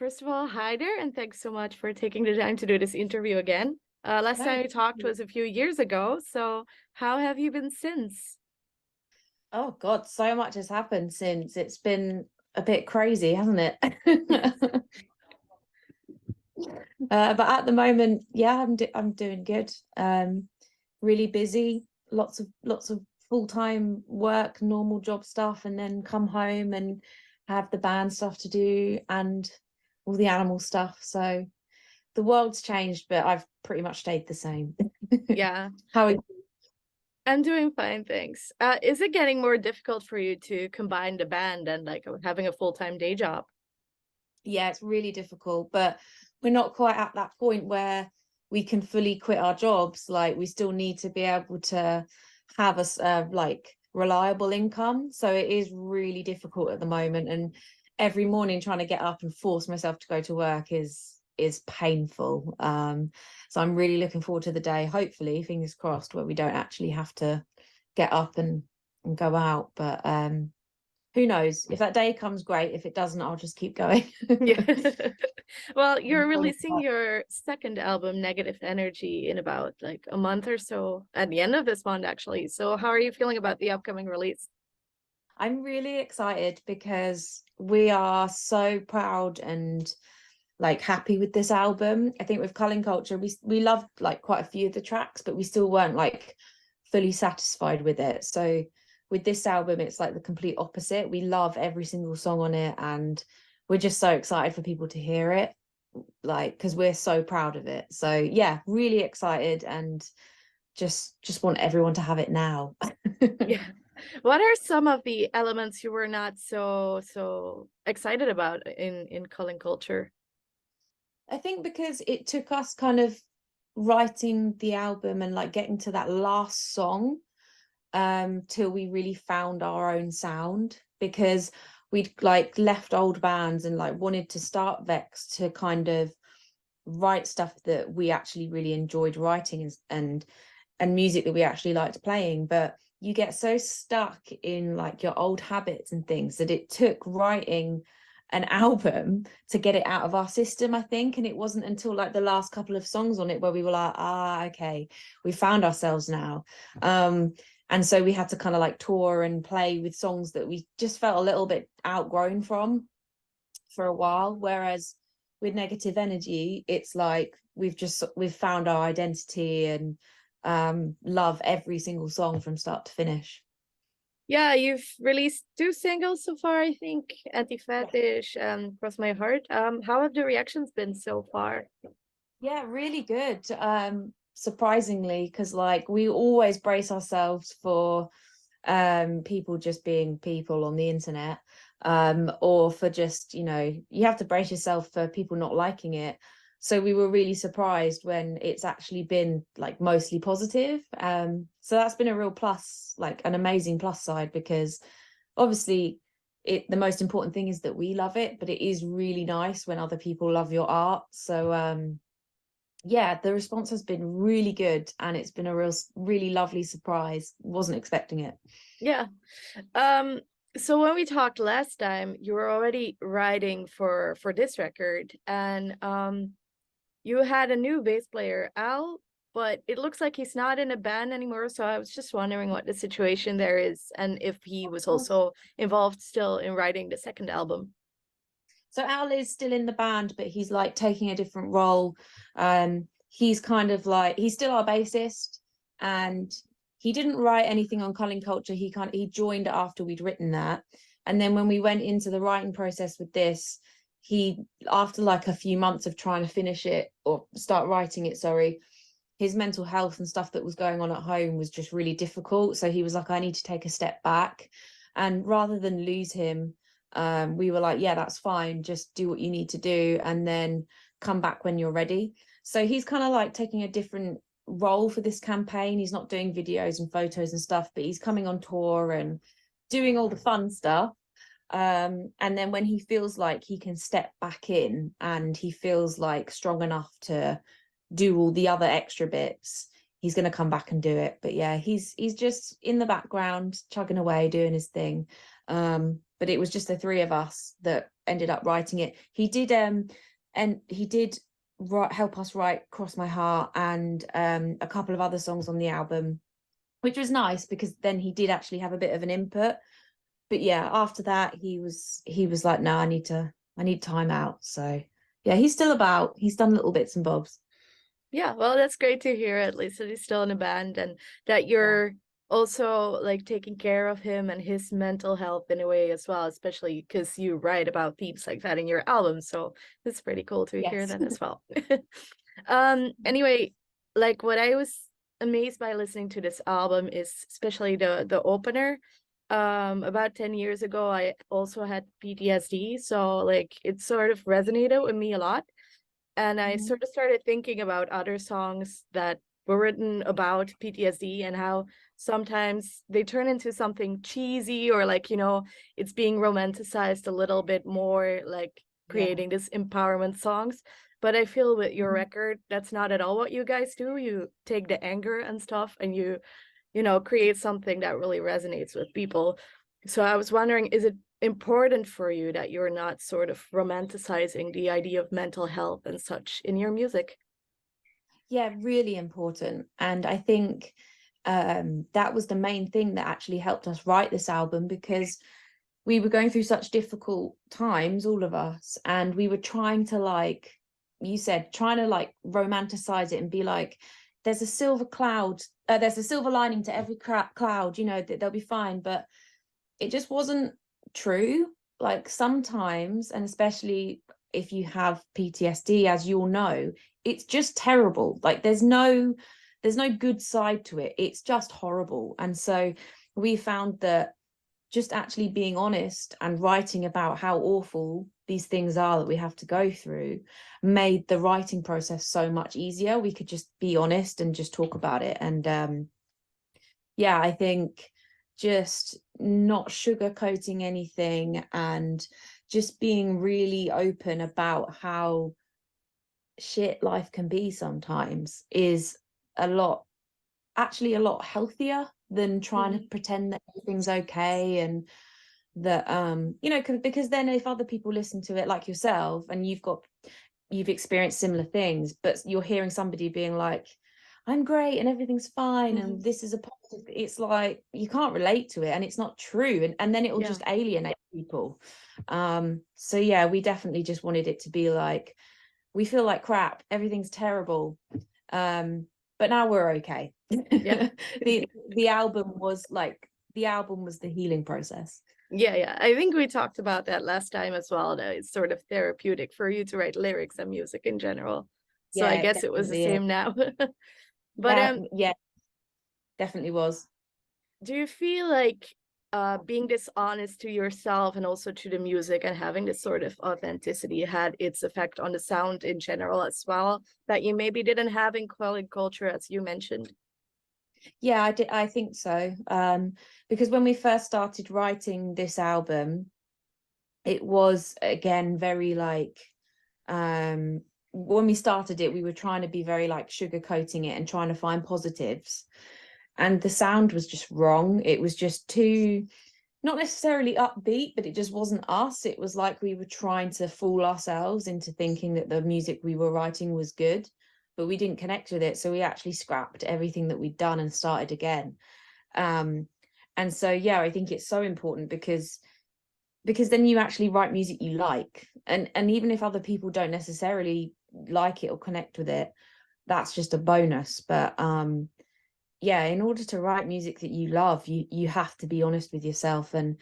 First of all, hi there, and thanks so much for taking the time to do this interview again. Last No, time we talked was a few years ago, so how have you been since? oh God, so much has happened since. It's been a bit crazy, hasn't it? But at the moment, yeah, I'm doing good. Really busy, lots of full-time work, normal job stuff, and then come home and have the band stuff to do and all the animal stuff. So the world's changed, but I've pretty much stayed the same. Yeah, How are you? I'm doing fine, thanks. Is it getting more difficult for you to combine the band and like having a full-time day job? Yeah, it's really difficult, but we're not quite at that point where we can fully quit our jobs. Like we still need to be able to have a like reliable income. So it is really difficult at the moment. And every morning trying to get up and force myself to go to work is painful. So I'm really looking forward to the day, hopefully, fingers crossed, where we don't actually have to get up and go out. But who knows? If that day comes, great. If it doesn't, I'll just keep going. Yeah. Well, you're releasing your second album, Negative Energy, in about like a month or so, at the end of this month, actually. So how are you feeling about the upcoming release? I'm really excited because we are so proud and like happy with this album. I think with Culling Culture, we loved like quite a few of the tracks, but we still weren't like fully satisfied with it. So with this album, it's like the complete opposite. We love every single song on it, and we're just so excited for people to hear it, like because we're so proud of it. So yeah, really excited and just want everyone to have it now. Yeah. What are some of the elements you were not so excited about in Culling Culture? I think because it took us kind of writing the album and like getting to that last song till we really found our own sound, because we'd like left old bands and like wanted to start Vex to kind of write stuff that we actually really enjoyed writing and music that we actually liked playing. But you get so stuck in like your old habits and things that it took writing an album to get it out of our system, I think. And it wasn't until like the last couple of songs on it where we were like, okay, we found ourselves now. And so we had to kind of like tour and play with songs that we just felt a little bit outgrown from for a while. Whereas with Negative Energy, it's like we've found our identity and love every single song from start to finish. Yeah, you've released two singles so far, I think, Anti-Fetish and Cross My Heart. How have the reactions been so far? Yeah, really good. Surprisingly, because like we always brace ourselves for people just being people on the internet, or for just, you have to brace yourself for people not liking it. So we were really surprised when it's actually been like mostly positive. So that's been a real plus, like an amazing plus side, because obviously the most important thing is that we love it, but it is really nice when other people love your art. So yeah, the response has been really good, and it's been a really lovely surprise. Wasn't expecting it. Yeah. Um, so when we talked last time, you were already writing for this record, and you had a new bass player, Al, but it looks like he's not in a band anymore. So I was just wondering what the situation there is, and if he was also involved still in writing the second album. So Al is still in the band, but he's like taking a different role. He's kind of like, he's still our bassist, and he didn't write anything on Culling Culture. He joined after we'd written that. And then when we went into the writing process with this, he, after like a few months of trying to finish it or start writing it, sorry, his mental health and stuff that was going on at home was just really difficult. So he was like, I need to take a step back. And rather than lose him, we were like, yeah, that's fine, just do what you need to do and then come back when you're ready. So he's kind of like taking a different role for this campaign. He's not doing videos and photos and stuff, but he's coming on tour and doing all the fun stuff. And then when he feels like he can step back in and he feels like strong enough to do all the other extra bits, he's going to come back and do it. But yeah, he's just in the background chugging away doing his thing. But but it was just the three of us that ended up writing it. He did help us write Cross My Heart and a couple of other songs on the album, which was nice because then he did actually have a bit of an input. But yeah, after that he was like, no, I need time out. So yeah, he's still about. He's done little bits and bobs. Yeah, well, that's great to hear, at least that he's still in a band and that you're also like taking care of him and his mental health in a way as well, especially because you write about themes like that in your album. So it's pretty cool to hear Yes. that as well. Anyway, like what I was amazed by listening to this album is especially the opener. About 10 years ago, I also had PTSD, so like it sort of resonated with me a lot. And I sort of started thinking about other songs that were written about PTSD and how sometimes they turn into something cheesy or like, you know, it's being romanticized a little bit more, like creating this empowerment songs. But I feel with your record, that's not at all what you guys do. You take the anger and stuff and you know, create something that really resonates with people. So I was wondering, is it important for you that you're not sort of romanticizing the idea of mental health and such in your music? Yeah, really important. And I think that was the main thing that actually helped us write this album, because we were going through such difficult times, all of us, and we were trying to, like you said, trying to like romanticize it and be like, there's a silver cloud, there's a silver lining to every cloud, you know, that they'll be fine. But it just wasn't true. Like sometimes, and especially if you have PTSD, as you'll know, it's just terrible. Like there's no good side to it. It's just horrible. And so we found that just actually being honest and writing about how awful these things are that we have to go through made the writing process so much easier. We could just be honest and just talk about it. And yeah, I think just not sugarcoating anything and just being really open about how shit life can be sometimes is a lot healthier than trying to pretend that everything's okay. And that you know, because then if other people listen to it like yourself and you've experienced similar things, but you're hearing somebody being like, I'm great and everything's fine and this is a positive, it's like you can't relate to it and it's not true, and then it will just alienate people. So yeah, we definitely just wanted it to be like, we feel like crap, everything's terrible, but now we're okay. Yeah. The album was the healing process. Yeah, I think we talked about that last time as well, that it's sort of therapeutic for you to write lyrics and music in general. So I Yeah, guess it was the same now. But yeah, definitely was. do you feel like being this honest to yourself and also to the music and having this sort of authenticity had its effect on the sound in general as well, that you maybe didn't have in Culling Culture, as you mentioned? Yeah, I think so. Because when we first started writing this album, it was again very like, when we started it, we were trying to be very like sugarcoating it and trying to find positives. And the sound was just wrong. It was just too, not necessarily upbeat, but it just wasn't us. It was like we were trying to fool ourselves into thinking that the music we were writing was good, but we didn't connect with it. So we actually scrapped everything that we'd done and started again. And so, yeah, I think it's so important because then you actually write music you like. And even if other people don't necessarily like it or connect with it, that's just a bonus. But yeah, in order to write music that you love, you have to be honest with yourself. And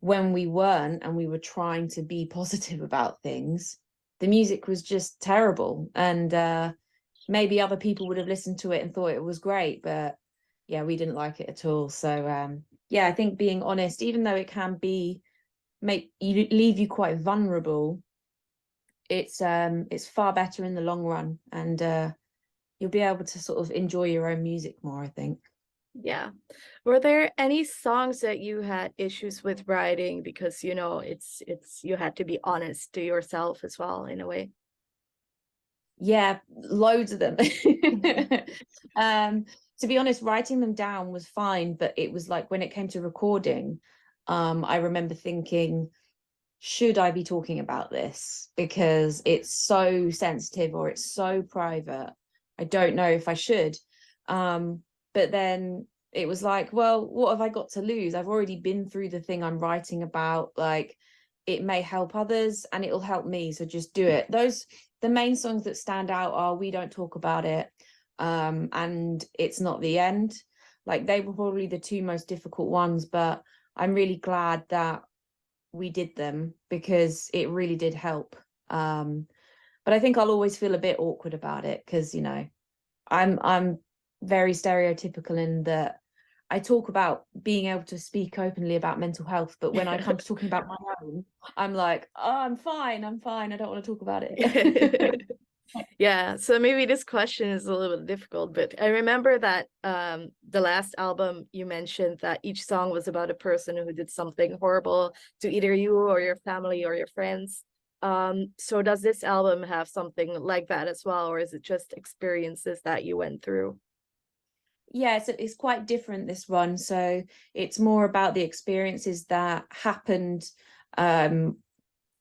when we weren't, and we were trying to be positive about things, the music was just terrible. And maybe other people would have listened to it and thought it was great, but yeah, we didn't like it at all. So yeah, I think being honest, even though it can leave you quite vulnerable, it's far better in the long run. And you'll be able to sort of enjoy your own music more, I think. Yeah. Were there any songs that you had issues with writing because, you know, it's you had to be honest to yourself as well in a way? Yeah, loads of them. To be honest, writing them down was fine, but it was like when it came to recording, I remember thinking, should I be talking about this? Because it's so sensitive or it's so private. I don't know if I should. But then it was like, well, what have I got to lose? I've already been through the thing I'm writing about. Like, it may help others and it'll help me. So just do it. The main songs that stand out are We Don't Talk About It, and It's Not the End. Like, they were probably the two most difficult ones, but I'm really glad that we did them because it really did help. But I think I'll always feel a bit awkward about it because, you know, I'm very stereotypical in that I talk about being able to speak openly about mental health, but when I come to talking about my own, I'm like, oh, I'm fine, I don't want to talk about it. Yeah, so maybe this question is a little bit difficult, but I remember that the last album you mentioned that each song was about a person who did something horrible to either you or your family or your friends. So does this album have something like that as well, or is it just experiences that you went through? Yeah, so it's quite different, this one. So it's more about the experiences that happened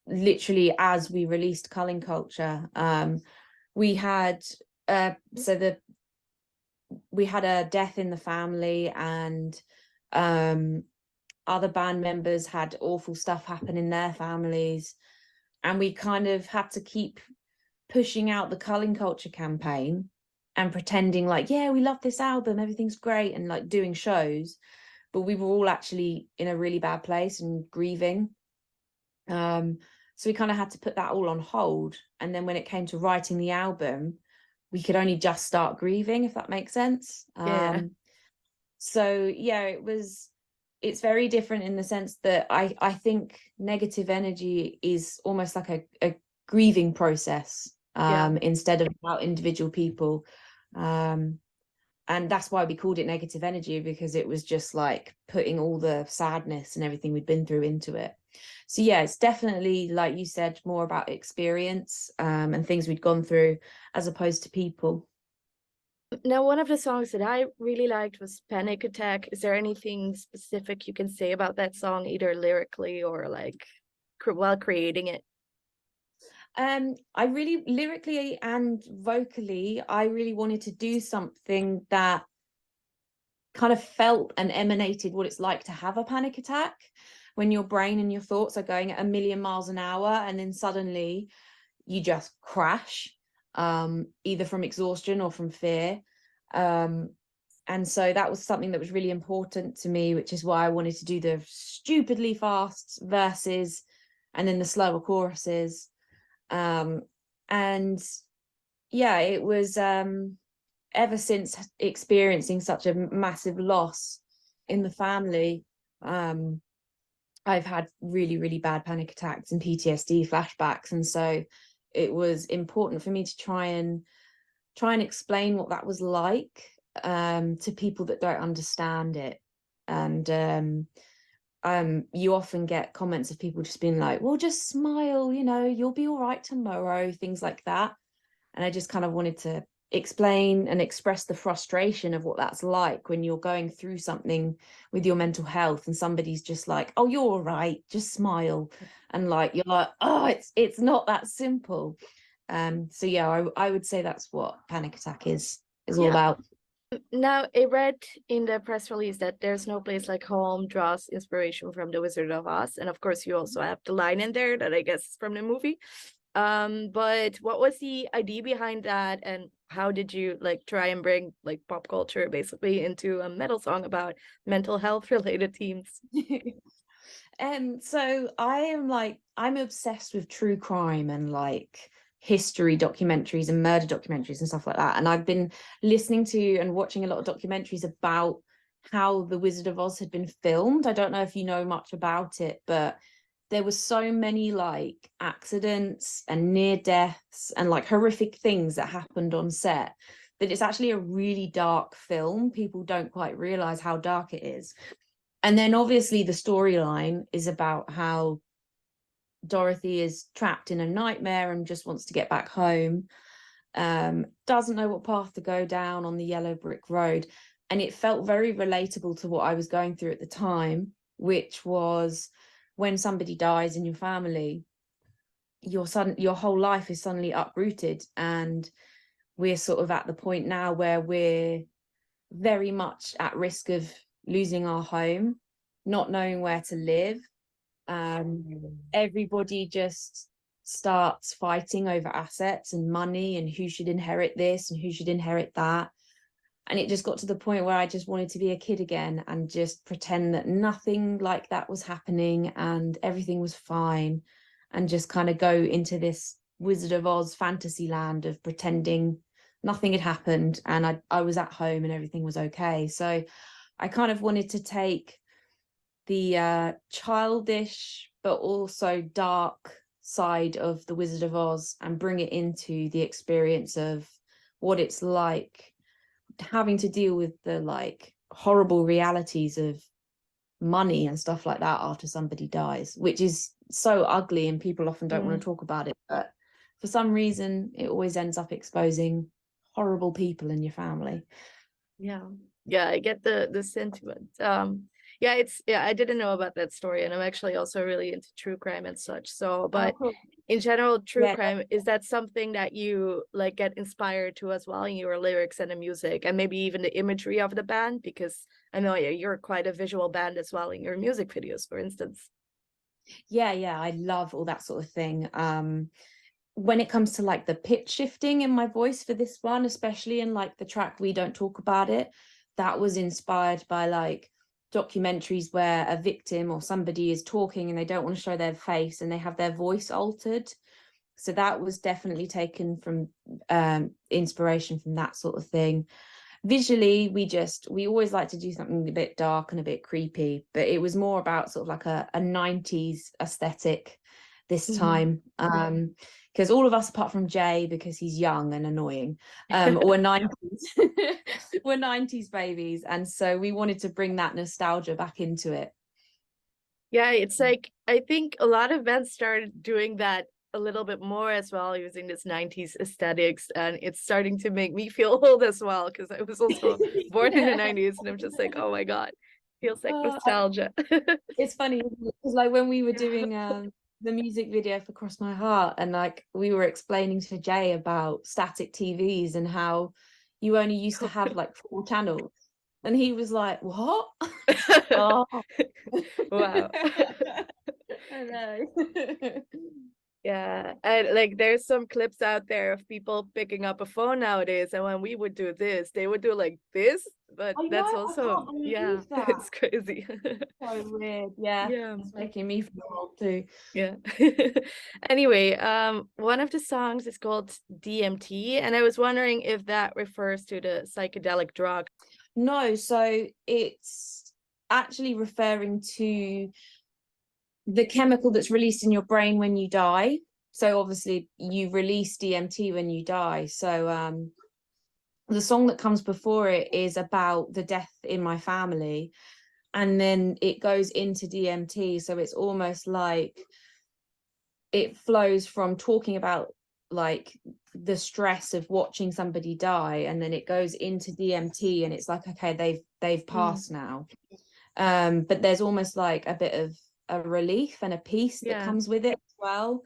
literally as we released Culling Culture. We had we had a death in the family, and other band members had awful stuff happen in their families, and we kind of had to keep pushing out the Culling Culture campaign and pretending like, yeah, we love this album, everything's great, and like doing shows, but we were all actually in a really bad place and grieving. So we kind of had to put that all on hold, and then when it came to writing the album, we could only just start grieving, if that makes sense. Yeah. So yeah, it's very different in the sense that I think negative energy is almost like a grieving process, Yeah. instead of about individual people. And that's why we called it negative energy, because it was just like putting all the sadness and everything we'd been through into it. So yeah, it's definitely, like you said, more about experience, and things we'd gone through as opposed to people. Now, one of the songs that I really liked was Panic Attack. Is there anything specific you can say about that song, either lyrically or like while creating it? I really, lyrically and vocally, I really wanted to do something that kind of felt and emanated what it's like to have a panic attack, when your brain and your thoughts are going at a million miles an hour and then suddenly you just crash, either from exhaustion or from fear. And so that was something that was really important to me, which is why I wanted to do the stupidly fast verses and then the slower choruses. And yeah, it was ever since experiencing such a massive loss in the family, I've had really, really bad panic attacks and PTSD flashbacks. And so it was important for me to try and explain what that was like, to people that don't understand it. And you often get comments of people just being like, well, just smile, you know, you'll be all right tomorrow, things like that. And I just kind of wanted to explain and express the frustration of what that's like when you're going through something with your mental health and somebody's just like, oh, you're all right, just smile. And like, you're like, oh, it's not that simple. So yeah, I would say that's what Panic Attack is all Yeah. about. Now, I read in the press release that There's No Place Like Home draws inspiration from The Wizard of Oz. And of course, you also have the line in there that I guess is from the movie. But what was the idea behind that? And how did you like try and bring like pop culture basically into a metal song about mental health related themes? So I'm obsessed with true crime and like history documentaries and murder documentaries and stuff like that. And I've been listening to and watching a lot of documentaries about how The Wizard of Oz had been filmed. I don't know if you know much about it, but there were so many like accidents and near deaths and like horrific things that happened on set that it's actually a really dark film. People don't quite realize how dark it is. And then obviously the storyline is about how Dorothy is trapped in a nightmare and just wants to get back home, doesn't know what path to go down on the yellow brick road. And it felt very relatable to what I was going through at the time, which was when somebody dies in your family, your whole life is suddenly uprooted, and we're sort of at the point now where we're very much at risk of losing our home, not knowing where to live. Everybody just starts fighting over assets and money and who should inherit this and who should inherit that. And it just got to the point where I just wanted to be a kid again and just pretend that nothing like that was happening and everything was fine, and just kind of go into this Wizard of Oz fantasy land of pretending nothing had happened and I was at home and everything was okay. So I kind of wanted to take the childish but also dark side of the Wizard of Oz and bring it into the experience of what it's like having to deal with the like horrible realities of money and stuff like that after somebody dies, which is so ugly and people often don't want to talk about it, but for some reason it always ends up exposing horrible people in your family. Yeah, I get the sentiment. I didn't know about that story, and I'm actually also really into true crime and such. So, but cool. in general, true crime, is that something that you like get inspired to as well in your lyrics and the music, and maybe even the imagery of the band? Because I know you're quite a visual band as well in your music videos, for instance. Yeah, I love all that sort of thing. When it comes to like the pitch shifting in my voice for this one, especially in like the track We Don't Talk About It, that was inspired by like documentaries where a victim or somebody is talking and they don't want to show their face and they have their voice altered. So that was definitely taken from inspiration from that sort of thing. Visually, we always like to do something a bit dark and a bit creepy, but it was more about sort of like a 90s aesthetic this time. Because all of us, apart from Jay, because he's young and annoying, we're 90s. We're 90s babies, and so we wanted to bring that nostalgia back into it. Yeah, it's like I think a lot of bands started doing that a little bit more as well, using this 90s aesthetics, and it's starting to make me feel old as well, because I was also born in the 90s, and I'm just like, oh my god, feels like nostalgia. It's funny because like when we were doing the music video for Cross My Heart, and like we were explaining to Jay about static TVs and how you only used to have like 4 channels, and he was like, what? Oh. Wow. I know. Yeah, and like there's some clips out there of people picking up a phone nowadays, and when we would do this, they would do like this, but that's also, yeah, it's crazy. So weird. Yeah, it's making me feel old too. Yeah. Anyway, one of the songs is called DMT, and I was wondering if that refers to the psychedelic drug. No, so it's actually referring to the chemical that's released in your brain when you die. So obviously you release DMT when you die. So the song that comes before it is about the death in my family, and then it goes into DMT. So it's almost like it flows from talking about like the stress of watching somebody die, and then it goes into DMT, and it's like, okay, they've passed now. But there's almost like a bit of a relief and a peace that comes with it as well,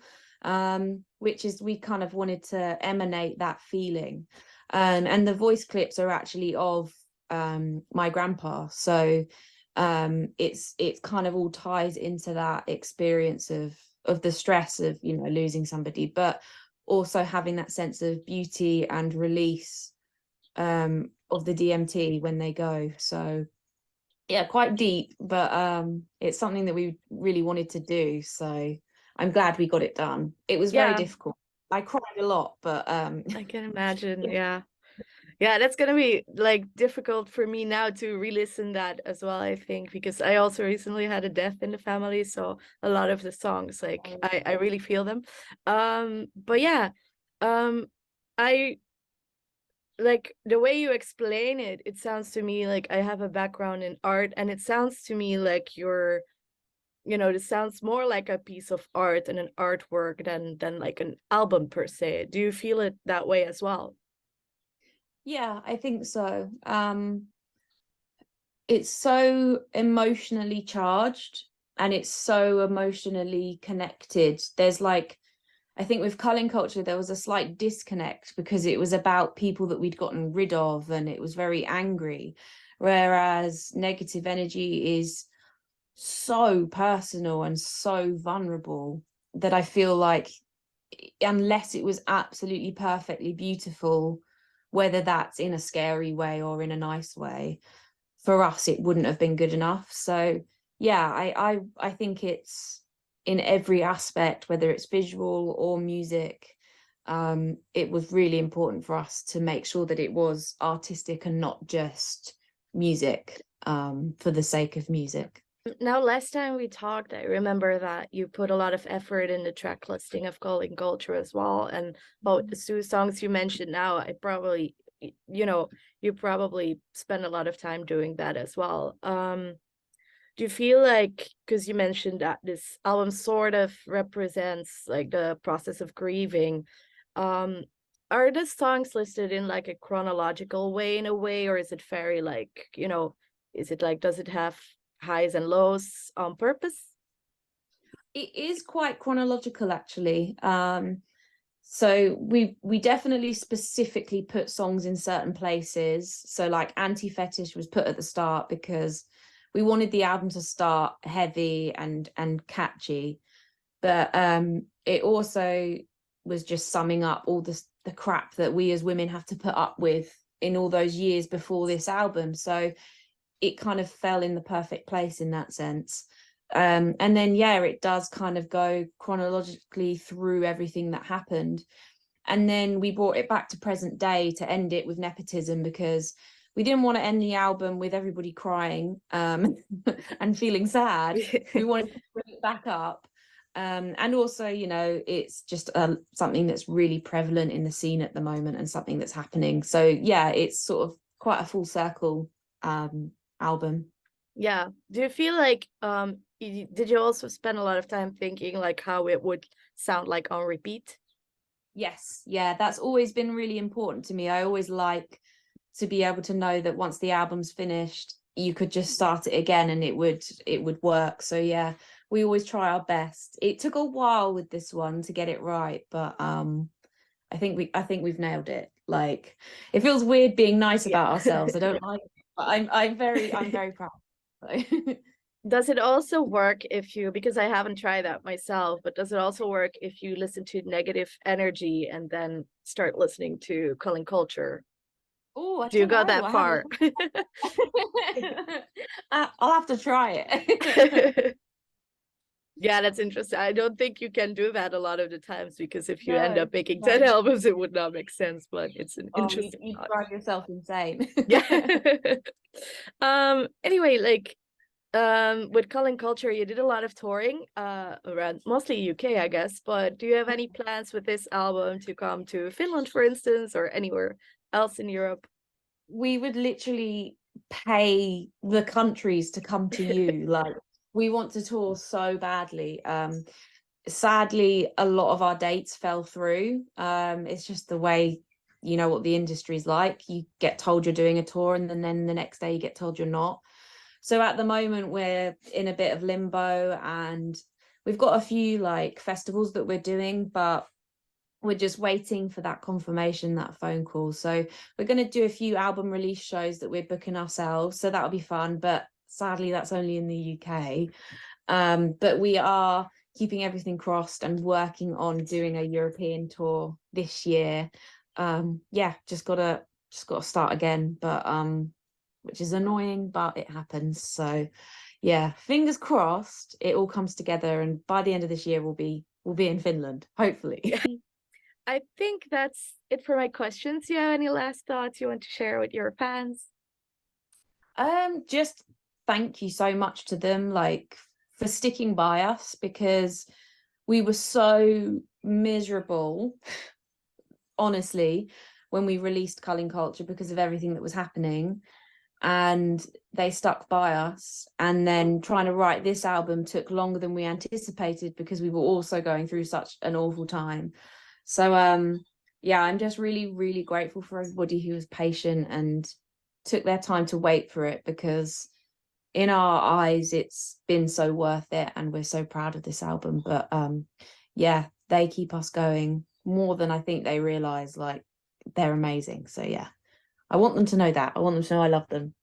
which is, we kind of wanted to emanate that feeling. And the voice clips are actually of my grandpa, so it's kind of all ties into that experience of the stress of, you know, losing somebody, but also having that sense of beauty and release of the DMT when they go. So yeah, quite deep, but it's something that we really wanted to do, so I'm glad we got it done. It was very difficult. I cried a lot, but I can imagine. Yeah, that's gonna be like difficult for me now to re-listen that as well, I think, because I also recently had a death in the family, so a lot of the songs, like I really feel them. But yeah, I like the way you explain it, it sounds to me like I have a background in art, and it sounds to me like you're, you know, this sounds more like a piece of art and an artwork than like an album per se. Do you feel it that way as well? Yeah, I think so. it's so emotionally charged and it's so emotionally connected. There's like, I think with Culling Culture, there was a slight disconnect because it was about people that we'd gotten rid of and it was very angry. Whereas Negative Energy is so personal and so vulnerable that I feel like unless it was absolutely perfectly beautiful, whether that's in a scary way or in a nice way, for us it wouldn't have been good enough. So yeah, I think it's in every aspect, whether it's visual or music. It was really important for us to make sure that it was artistic and not just music for the sake of music. Now, last time we talked, I remember that you put a lot of effort in the track listing of Culling Culture as well. And about the two songs you mentioned now, I probably, you probably spend a lot of time doing that as well. Do you feel like, because you mentioned that this album sort of represents like the process of grieving, are the songs listed in like a chronological way in a way, or is it very like, is it like, does it have highs and lows on purpose? It is quite chronological, actually. So we definitely specifically put songs in certain places. So like Anti-Fetish was put at the start because we wanted the album to start heavy and catchy. But it also was just summing up all the crap that we as women have to put up with in all those years before this album. So it kind of fell in the perfect place in that sense. And then yeah, it does kind of go chronologically through everything that happened. And then we brought it back to present day to end it with Nepotism, because we didn't want to end the album with everybody crying and feeling sad. We wanted to bring it back up. And also, it's just something that's really prevalent in the scene at the moment and something that's happening. So yeah, it's sort of quite a full circle album. Yeah. Do you feel like did you also spend a lot of time thinking like how it would sound like on repeat? Yes, yeah, that's always been really important to me. I always like to be able to know that once the album's finished, you could just start it again and it would work. So yeah, we always try our best. It took a while with this one to get it right, but I think we've nailed it. Like, it feels weird being nice about ourselves. I don't like it, but I'm very proud. So. Does it also work if you, because I haven't tried that myself, but does it also work if you listen to Negative Energy and then start listening to Culling Culture? Oh, I Do you don't go know. that far? I'll have to try it. Yeah, that's interesting. I don't think you can do that a lot of the times, because if you end No, up making no. 10 albums, it would not make sense, but it's an Oh, interesting you thought. drive yourself insane. Yeah. Anyway, like with Culling Culture, you did a lot of touring around mostly UK, I guess, but do you have any plans with this album to come to Finland, for instance, or anywhere else in Europe? We would literally pay the countries to come to you. Like, we want to tour so badly. Sadly, a lot of our dates fell through. It's just the way, what the industry's like. You get told you're doing a tour and then the next day you get told you're not. So at the moment we're in a bit of limbo, and we've got a few like festivals that we're doing, but we're just waiting for that confirmation, that phone call. So we're going to do a few album release shows that we're booking ourselves, so that'll be fun, but sadly that's only in the UK. But we are keeping everything crossed and working on doing a European tour this year. Yeah, just gotta start again, but which is annoying, but it happens. So yeah, fingers crossed it all comes together, and by the end of this year we'll be in Finland, hopefully. I think that's it for my questions. Do you have any last thoughts you want to share with your fans? Just thank you so much to them, like, for sticking by us, because we were so miserable, honestly, when we released Culling Culture because of everything that was happening, and they stuck by us. And then trying to write this album took longer than we anticipated because we were also going through such an awful time. So yeah, I'm just really, really grateful for everybody who was patient and took their time to wait for it, because in our eyes, it's been so worth it, and we're so proud of this album. But yeah, they keep us going more than I think they realize. Like, they're amazing. So yeah, I want them to know that. I want them to know I love them.